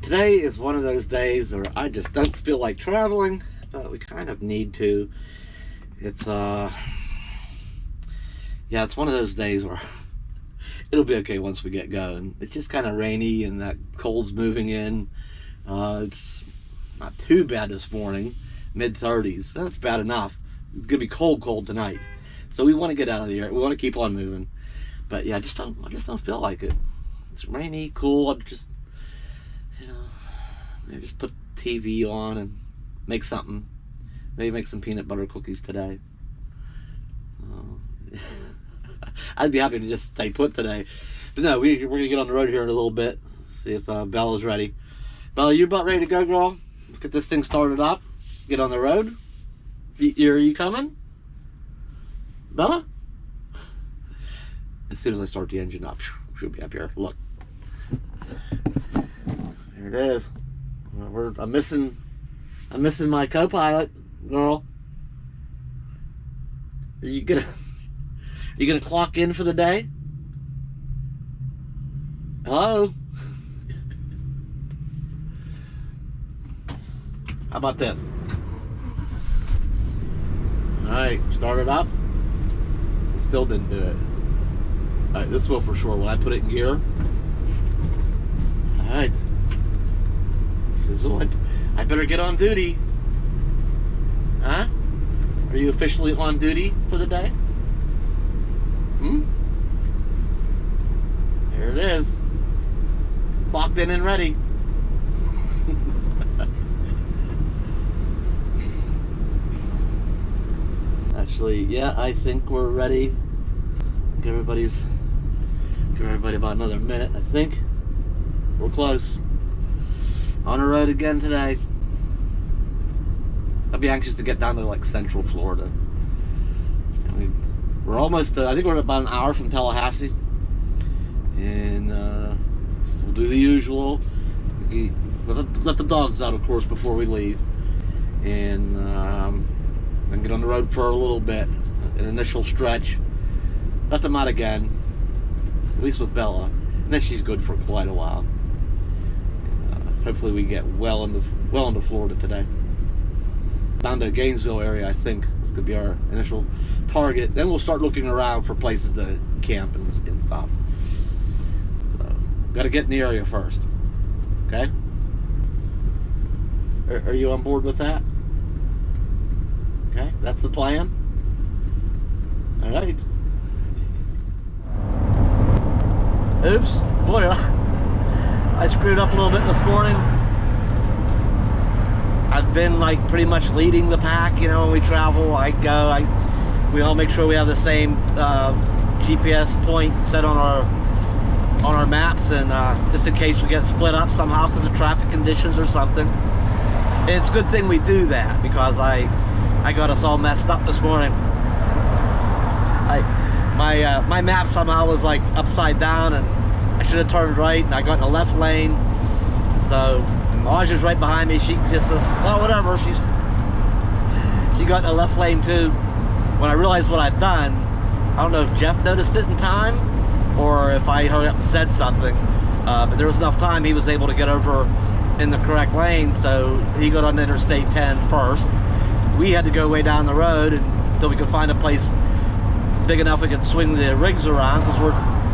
Today is one of those days where I just don't feel like traveling, but we kind of need to. It's it's one of those days where it'll be okay once we get going. It's just kind of rainy and that cold's moving in. It's not too bad this morning, mid-30s. That's bad enough. It's gonna be cold tonight, so we want to get out of the air. We want to keep on moving, but yeah, I just don't feel like it. It's rainy, cool. I'm just, maybe just put TV on and make something. Maybe make some peanut butter cookies today. I'd be happy to just stay put today, but no, we're gonna get on the road here in a little bit. See if Bella's ready. Bella, you about ready to go, girl? Let's get this thing started up. Get on the road. Are you coming, Bella? As soon as I start the engine up, she'll be up here. Look, there it is. I'm missing my co-pilot, girl. Are you gonna clock in for the day? Hello? How about this? Alright, start it up. Still didn't do it. Alright, this will for sure when I put it in gear. Alright. Says, oh, I better get on duty. Huh? Are you officially on duty for the day? There it is. Clocked in and ready. Actually, yeah, I think we're ready. Give everybody about another minute. I think we're close. On the road again today. I'll be anxious to get down to like Central Florida. I mean, we're almost. I think we're about an hour from Tallahassee, and we'll do the usual. Let the dogs out, of course, before we leave, and then get on the road for a little bit, an initial stretch. Let them out again, at least with Bella, and then she's good for quite a while. Hopefully, we get well into Florida today. Down to Gainesville area, I think this could be our initial target. Then we'll start looking around for places to camp and stuff. So, got to get in the area first. Okay? Are you on board with that? Okay, that's the plan. All right. Oops, boy, I screwed up a little bit this morning. I've been like pretty much leading the pack, when we travel. We all make sure we have the same GPS point set on our maps, and just in case we get split up somehow because of traffic conditions or something. And it's a good thing we do that, because I got us all messed up this morning. My map somehow was like upside down, and I should have turned right, and I got in the left lane. So Aja's right behind me. She just says, "Oh, whatever." She got in the left lane too. When I realized what I'd done, I don't know if Jeff noticed it in time, or if I hurried up and said something. But there was enough time. He was able to get over in the correct lane, so he got on Interstate 10 first. We had to go way down the road until we could find a place big enough we could swing the rigs around, because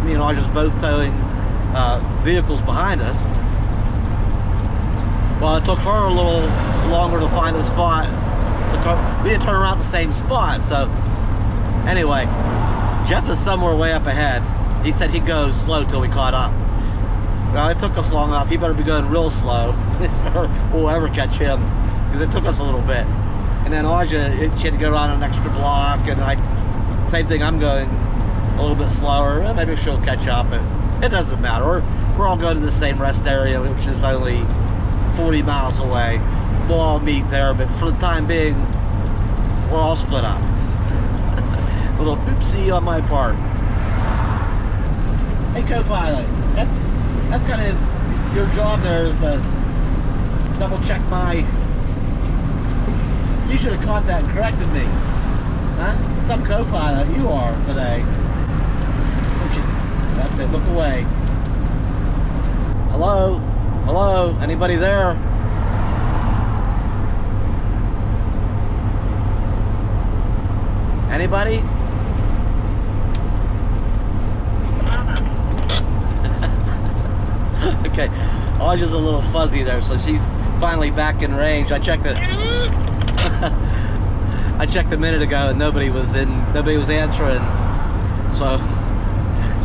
me and Aja's both towing vehicles behind us. Well, it took her a little longer to find a spot. We didn't turn around at the same spot. So anyway, Jeff is somewhere way up ahead. He said he'd go slow till we caught up. Well, it took us long enough. He better be going real slow or we'll ever catch him, because it took us a little bit. And then Aja, she had to go around an extra block, and same thing, I'm going a little bit slower. Maybe she'll catch up, but it doesn't matter. We're all going to the same rest area, which is only 40 miles away. We'll all meet there, but for the time being, we're all split up. A little oopsie on my part. Hey, co-pilot, that's kind of your job there, is to double check my. You should have caught that and corrected me, huh? Some co-pilot you are today. That's it. Look away. Hello. Hello, anybody there? Anybody? Okay, Audrey's a little fuzzy there, so she's finally back in range. I checked it. I checked a minute ago and nobody was answering. So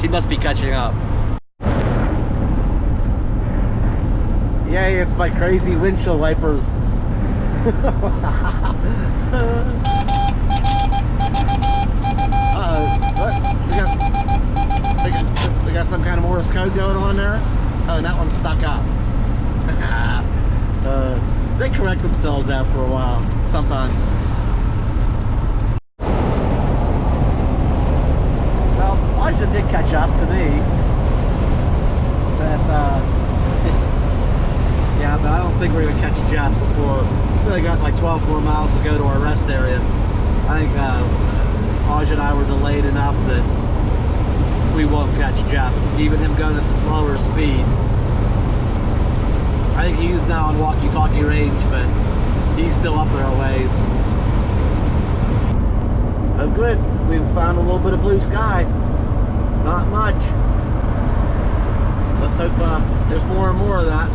she must be catching up. Yay, it's my crazy windshield wipers. We got some kind of Morse code going on there. Oh, and that one's stuck up. They correct themselves after a while, sometimes. Well, Elijah did catch up to me. But, yeah, but I don't think we're going to catch Jeff before. We really got like 12 more miles to go to our rest area. I think Aj and I were delayed enough that we won't catch Jeff, even him going at the slower speed. I think he's now on walkie-talkie range, but he's still up there a ways. Oh good, we've found a little bit of blue sky. Not much. Let's hope there's more and more of that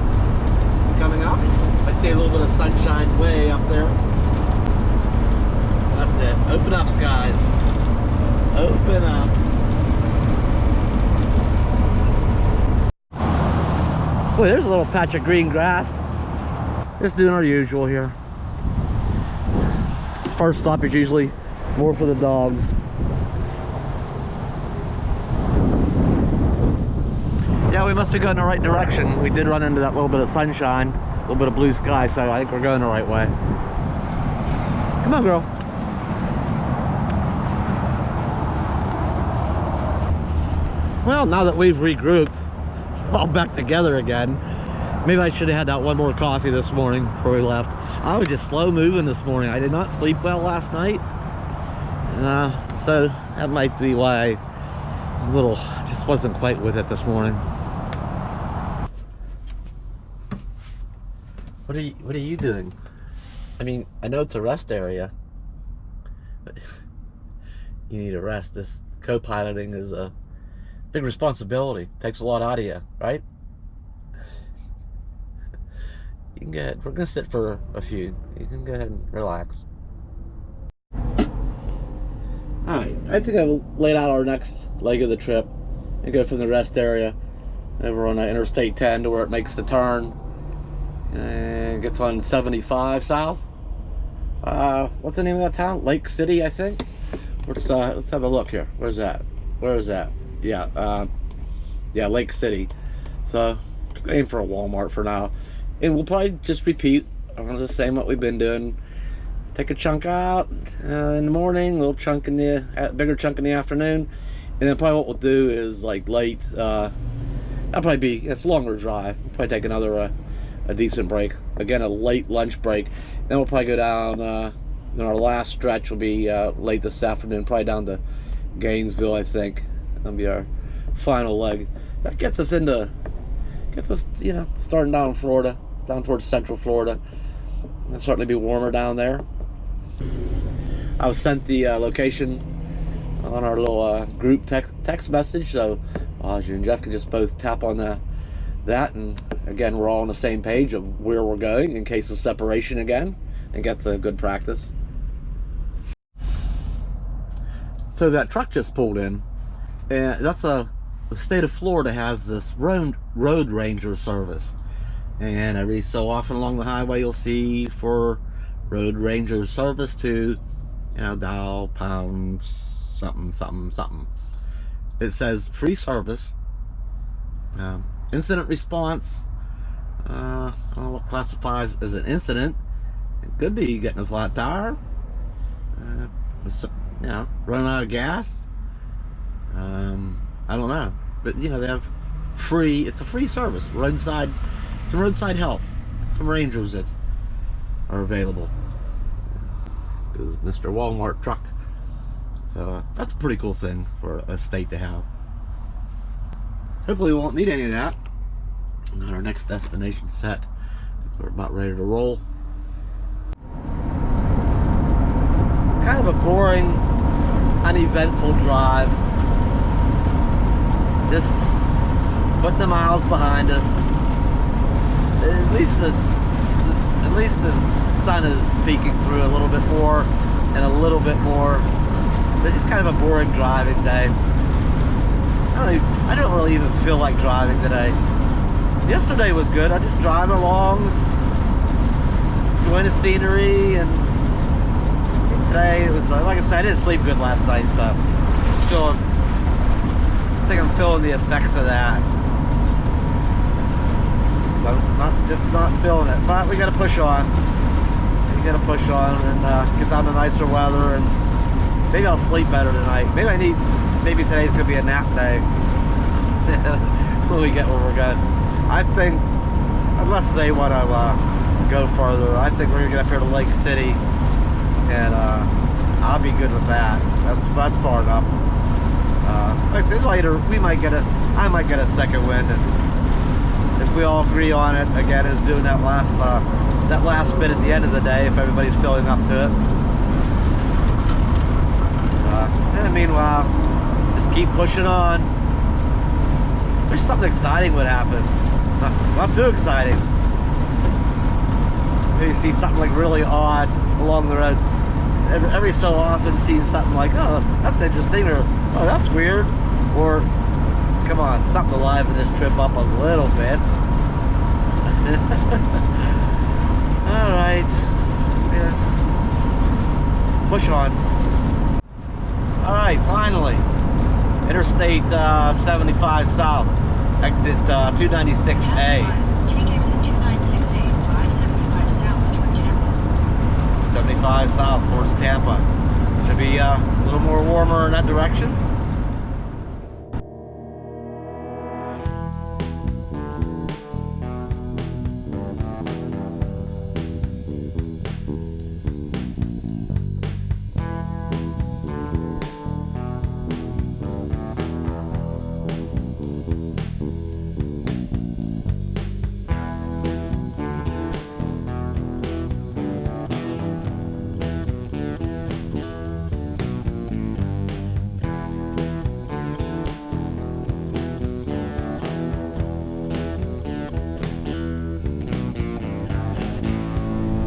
coming up. I'd say a little bit of sunshine way up there. That's it. Open up, skies. Open up. Boy, there's a little patch of green grass. Just doing our usual here. First stop is usually more for the dogs. Yeah, we must be going the right direction. We did run into that little bit of sunshine, a little bit of blue sky, so I think we're going the right way. Come on, girl. Well, now that we've regrouped, all back together again, maybe I should have had that one more coffee this morning before we left. I was just slow moving this morning. I did not sleep well last night, so that might be why I just wasn't quite with it this morning. What are you doing? I mean, I know it's a rest area, but you need a rest. This co-piloting is a big responsibility. Takes a lot out of you, right? You can go ahead. We're gonna sit for a few. You can go ahead and relax. Alright, I think I've laid out our next leg of the trip and go from the rest area over on Interstate 10 to where it makes the turn and gets on 75 south. What's the name of that town? Lake City, I think. Let's have a look here. Where's that? Where is that? Yeah, yeah, Lake City. So just aim for a Walmart for now, and we'll probably just repeat the same what we've been doing. Take a chunk out in the morning, a little chunk in the bigger chunk in the afternoon, and then probably what we'll do is like late. That'll probably be, it's a longer drive. We'll probably take another a decent break. Again, a late lunch break. Then we'll probably go down. Then our last stretch will be late this afternoon, probably down to Gainesville, I think. That'll be our final leg. That gets us, you know, starting down in Florida, down towards central Florida. It'll certainly be warmer down there. I was sent the location on our little group text message, so you and Jeff can just both tap on that, and again, we're all on the same page of where we're going in case of separation again, and gets a good practice. So that truck just pulled in, and that's the state of Florida has this road ranger service, and every so often along the highway you'll see for road ranger service to, you know, dial pound something something something. It says free service, incident response. I don't know what classifies as an incident. It could be getting a flat tire, you know, running out of gas. I don't know, but you know, they have free. It's a free service. Roadside, some roadside help, some rangers that are available. Because Mr. Walmart truck. So that's a pretty cool thing for a state to have. Hopefully we won't need any of that. Got our next destination set. We're about ready to roll. Kind of a boring, uneventful drive. Just putting the miles behind us. At least the sun is peeking through a little bit more and a little bit more. It's just kind of a boring driving day. I don't really even feel like driving today. Yesterday was good. I just drive along, enjoying the scenery, and today it was like I said, I didn't sleep good last night, so I think I'm feeling the effects of that. Just not feeling it, but we got to push on. We got to push on and get down to nicer weather, and maybe I'll sleep better tonight. Maybe today's gonna be a nap day when we get where we're going. I think, unless they want to go further, I think we're gonna get up here to Lake City, and I'll be good with that. That's far enough. Like I said, later I might get a second wind, and if we all agree on it, again, is doing that last bit at the end of the day, if everybody's feeling up to it. And meanwhile, just keep pushing on. Wish something exciting would happen. Not too exciting. Maybe see something like really odd along the road. Every so often see something like, oh, that's interesting, or oh, that's weird, or come on, something to liven this trip up a little bit. All right, yeah. Push on. All right, finally, Interstate 75 South, exit 296A. Take exit 296A, fly 75 South toward Tampa. 75 South towards Tampa. Should be a little more warmer in that direction.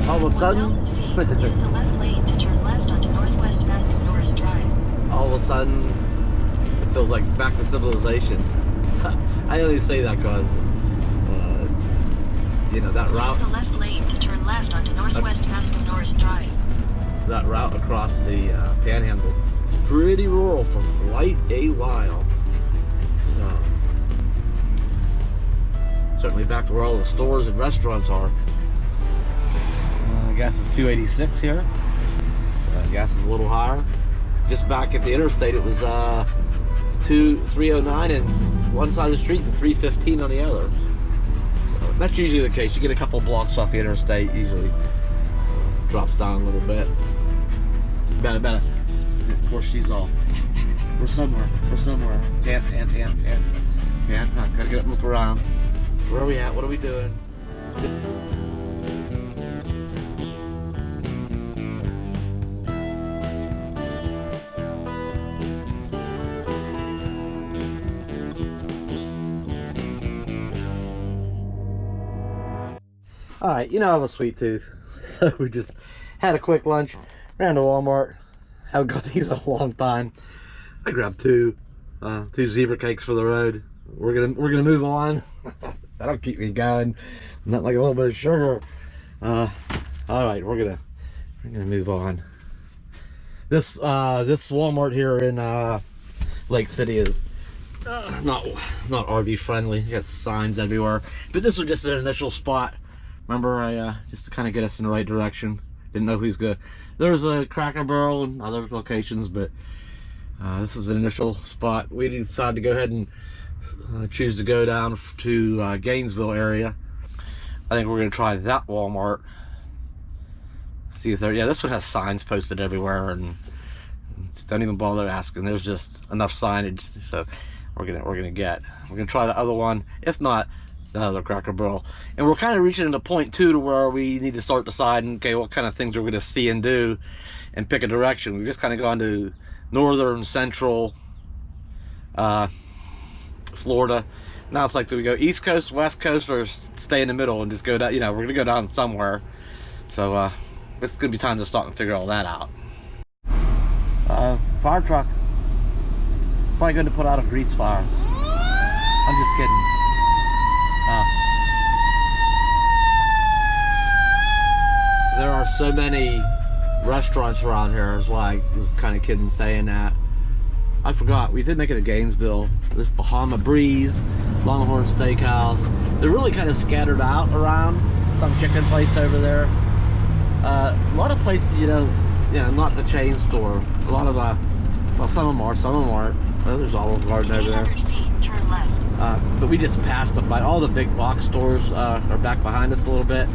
All of a sudden, 1,000 feet, use the left lane to turn left onto Northwest Bascom Norris Drive. all of a sudden, it feels like back to civilization. I only say that because, you know, that route. Use the left lane to turn left onto Northwest Bascom Norris Drive. That route across the Panhandle. It's pretty rural for quite a while. So, certainly back to where all the stores and restaurants are. Gas is 286 here. So gas is a little higher. Just back at the interstate, it was 309 on one side of the street and 315 on the other. So that's usually the case. You get a couple blocks off the interstate, usually drops down a little bit. Better. Of course, she's all. We're somewhere. Pant. Gotta get up and look around. Where are we at? What are we doing? Alright, you know I have a sweet tooth, so we just had a quick lunch, ran to Walmart. Haven't got these in a long time. I grabbed two zebra cakes for the road. We're gonna move on. That'll keep me going. Not like a little bit of sugar. Alright, we're gonna move on. This Walmart here in Lake City is not RV friendly. You got signs everywhere, but this was just an initial spot. Remember, just to kind of get us in the right direction. Didn't know who's good. There's a Cracker Barrel and other locations, but this was an initial spot. We decided to go ahead and choose to go down to Gainesville area. I think we're gonna try that Walmart. See if there. Yeah, this one has signs posted everywhere, and don't even bother asking. There's just enough signage, so we're gonna try the other one. If not, the Cracker Barrel. And we're kind of reaching into point 2 to where we need to start deciding, okay, what kind of things we're going to see and do and pick a direction. We've just kind of gone to northern, central Florida. Now it's like, do we go East Coast, West Coast, or stay in the middle and just go down? You know, we're going to go down somewhere. So it's going to be time to start and figure all that out. Fire truck. Probably going to put out a grease fire. I'm just kidding. There are so many restaurants around here, is why I was kind of kidding saying that. I forgot, we did make it to Gainesville. There's Bahama Breeze, Longhorn Steakhouse. They're really kind of scattered out around. Some chicken place over there. A lot of places, you know, not the chain store. A lot of, well, some of them are, some of them aren't. Oh, there's Olive Garden over there. 800 feet, turn left. But we just passed them by. All the big box stores are back behind us a little bit.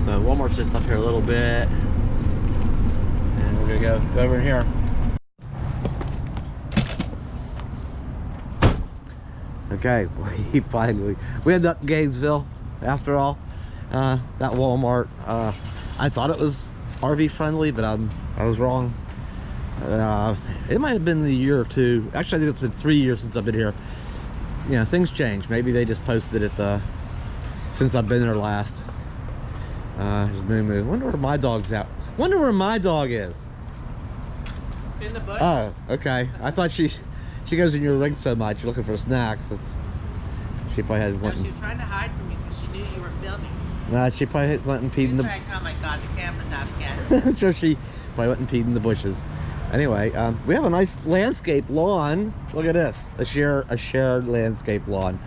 So Walmart's just up here a little bit. And we're gonna go over in here. Okay, we ended up in Gainesville after all. That Walmart, I thought it was RV friendly, but I was wrong. It might have been a year or two. Actually, I think it's been 3 years since I've been here. You know, things change. Maybe they just posted it since I've been there last. There's Moo Moo. Wonder where my dog's at. Wonder where my dog is. In the bush. Oh, okay. I thought she goes in your ring so much. You're looking for snacks. She probably had No, went. she was trying to hide from you because she knew you were filming. Nah, she probably went and peed in the. Like, oh my God, the camera's out again. I'm sure she probably went and peed in the bushes. Anyway, we have a nice landscape lawn. Look at this, a shared landscape lawn.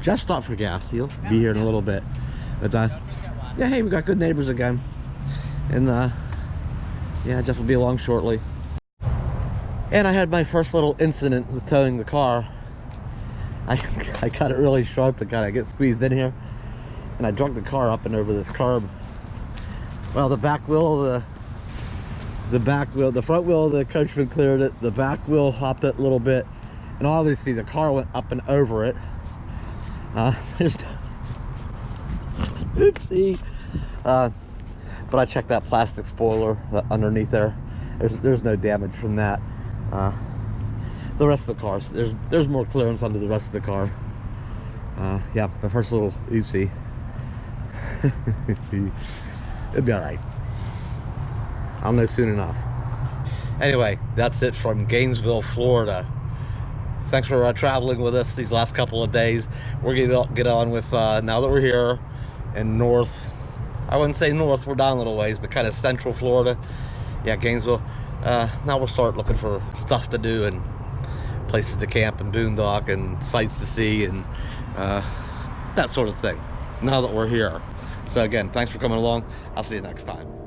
Just stopped for gas. He'll be here in a little bit. But yeah, hey, we got good neighbors again. And yeah, Jeff will be along shortly. And I had my first little incident with towing the car. I got it really sharp to kind of get squeezed in here, and I drug the car up and over this curb. Well, the back wheel, the front wheel of the Coachman cleared it. The back wheel hopped it a little bit, and obviously the car went up and over it. There's oopsie. But I checked that plastic spoiler underneath there. There's no damage from that. The rest of the cars, there's more clearance under the rest of the car. Yeah, the first little oopsie. It'll be all right. I'll know soon enough. Anyway, that's it from Gainesville, Florida. Thanks for traveling with us these last couple of days. We're gonna get on with now that we're here in north. I wouldn't say north, we're down a little ways, but kind of central Florida. Yeah, Gainesville. Now we'll start looking for stuff to do and places to camp and boondock and sights to see and that sort of thing now that we're here. So again, thanks for coming along. I'll see you next time.